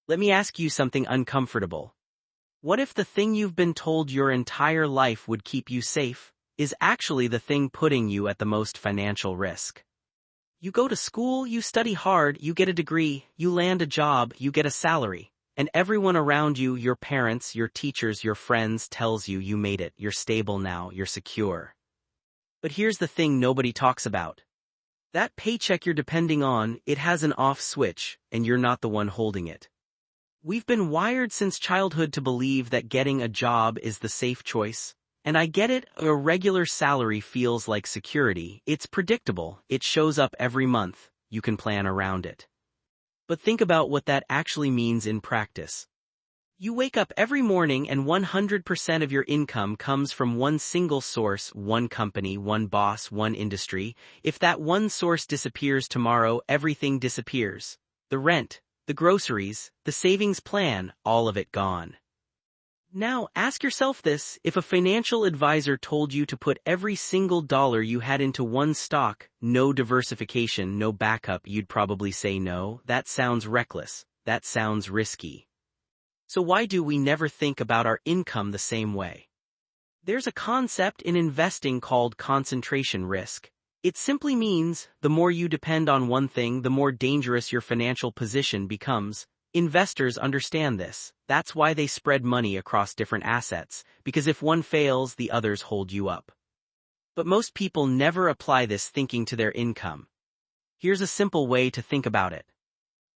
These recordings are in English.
Let me ask you something uncomfortable. What if the thing you've been told your entire life would keep you safe is actually the thing putting you at the most financial risk? You go to school, you study hard, you get a degree, you land a job, you get a salary, and everyone around you, your parents, your teachers, your friends, tells you you made it, you're stable now, you're secure. But here's the thing nobody talks about. That paycheck you're depending on, it has an off switch, and you're not the one holding it. We've been wired since childhood to believe that getting a job is the safe choice. And I get it, a regular salary feels like security, it's predictable, it shows up every month, you can plan around it. But think about what that actually means in practice. You wake up every morning and 100% of your income comes from one single source, one company, one boss, one industry. If that one source disappears tomorrow, everything disappears. The rent, the groceries, the savings plan, all of it gone. Now, ask yourself this, if a financial advisor told you to put every single dollar you had into one stock, no diversification, no backup, you'd probably say no. That sounds reckless. That sounds risky. So why do we never think about our income the same way? There's a concept in investing called concentration risk. It simply means, the more you depend on one thing, the more dangerous your financial position becomes. Investors understand this. That's why they spread money across different assets, because if one fails, the others hold you up. But most people never apply this thinking to their income. Here's a simple way to think about it.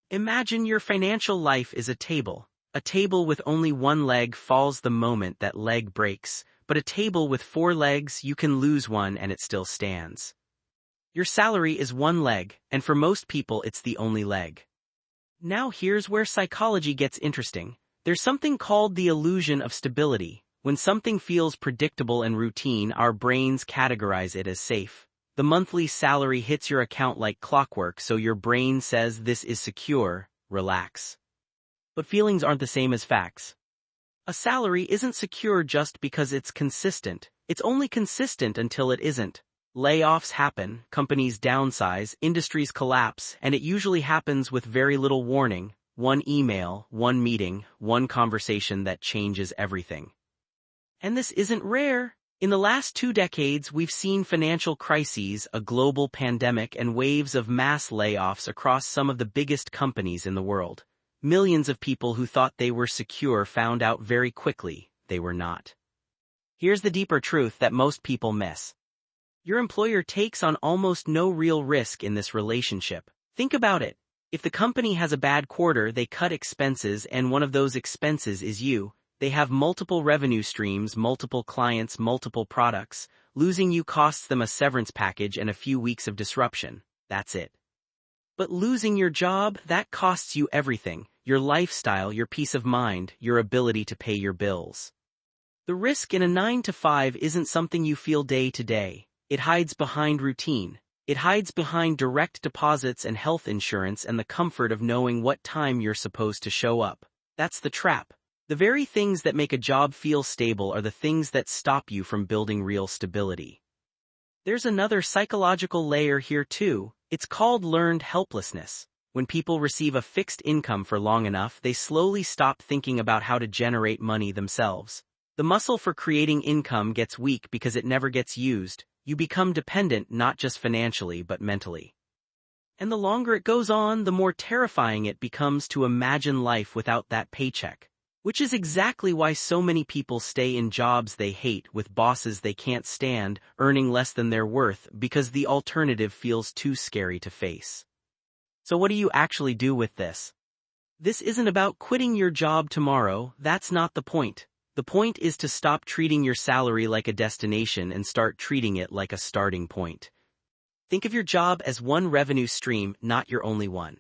Imagine your financial life is a table. A table with only one leg falls the moment that leg breaks, but a table with 4 legs, you can lose one and it still stands. Your salary is one leg, and for most people it's the only leg. Now here's where psychology gets interesting. There's something called the illusion of stability. When something feels predictable and routine, our brains categorize it as safe. The monthly salary hits your account like clockwork, so your brain says this is secure, relax. But feelings aren't the same as facts. A salary isn't secure just because it's consistent. It's only consistent until it isn't. Layoffs happen, companies downsize, industries collapse, and it usually happens with very little warning. One email, one meeting, one conversation that changes everything. And this isn't rare. In the last 2 decades, we've seen financial crises, a global pandemic, and waves of mass layoffs across some of the biggest companies in the world. Millions of people who thought they were secure found out very quickly they were not. Here's the deeper truth that most people miss. Your employer takes on almost no real risk in this relationship. Think about it. If the company has a bad quarter, they cut expenses, and one of those expenses is you. They have multiple revenue streams, multiple clients, multiple products. Losing you costs them a severance package and a few weeks of disruption. That's it. But losing your job, that costs you everything. Your lifestyle, your peace of mind, your ability to pay your bills. The risk in a 9-to-5 isn't something you feel day to day. It hides behind routine. It hides behind direct deposits and health insurance and the comfort of knowing what time you're supposed to show up. That's the trap. The very things that make a job feel stable are the things that stop you from building real stability. There's another psychological layer here too. It's called learned helplessness. When people receive a fixed income for long enough, they slowly stop thinking about how to generate money themselves. The muscle for creating income gets weak because it never gets used. You become dependent not just financially but mentally. And the longer it goes on, the more terrifying it becomes to imagine life without that paycheck. Which is exactly why so many people stay in jobs they hate with bosses they can't stand, earning less than their worth, because the alternative feels too scary to face. So what do you actually do with this? This isn't about quitting your job tomorrow, that's not the point. The point is to stop treating your salary like a destination and start treating it like a starting point. Think of your job as one revenue stream, not your only one.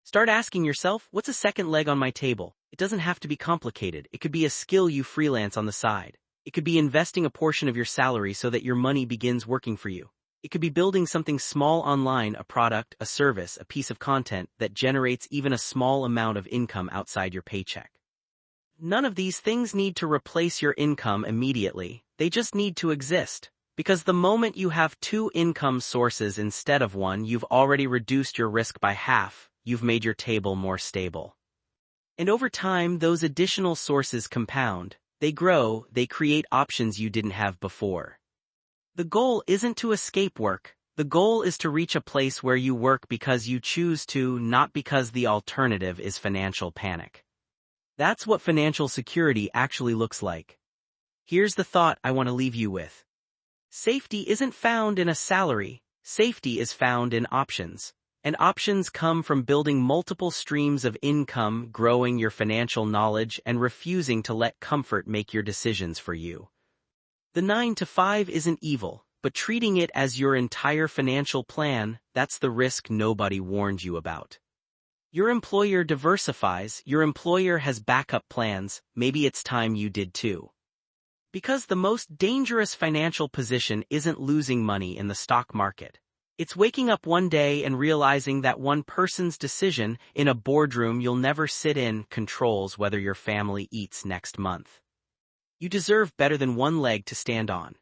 Start asking yourself, what's a second leg on my table? It doesn't have to be complicated. It could be a skill you freelance on the side. It could be investing a portion of your salary so that your money begins working for you. It could be building something small online, a product, a service, a piece of content that generates even a small amount of income outside your paycheck. None of these things need to replace your income immediately. They just need to exist. Because the moment you have 2 income sources instead of one, you've already reduced your risk by half. You've made your table more stable. And over time, those additional sources compound. They grow, they create options you didn't have before. The goal isn't to escape work. The goal is to reach a place where you work because you choose to, not because the alternative is financial panic. That's what financial security actually looks like. Here's the thought I want to leave you with. Safety isn't found in a salary. Safety is found in options. And options come from building multiple streams of income, growing your financial knowledge, and refusing to let comfort make your decisions for you. The 9 to 5 isn't evil, but treating it as your entire financial plan, that's the risk nobody warned you about. Your employer diversifies, your employer has backup plans, maybe it's time you did too. Because the most dangerous financial position isn't losing money in the stock market. It's waking up one day and realizing that one person's decision in a boardroom you'll never sit in controls whether your family eats next month. You deserve better than one leg to stand on.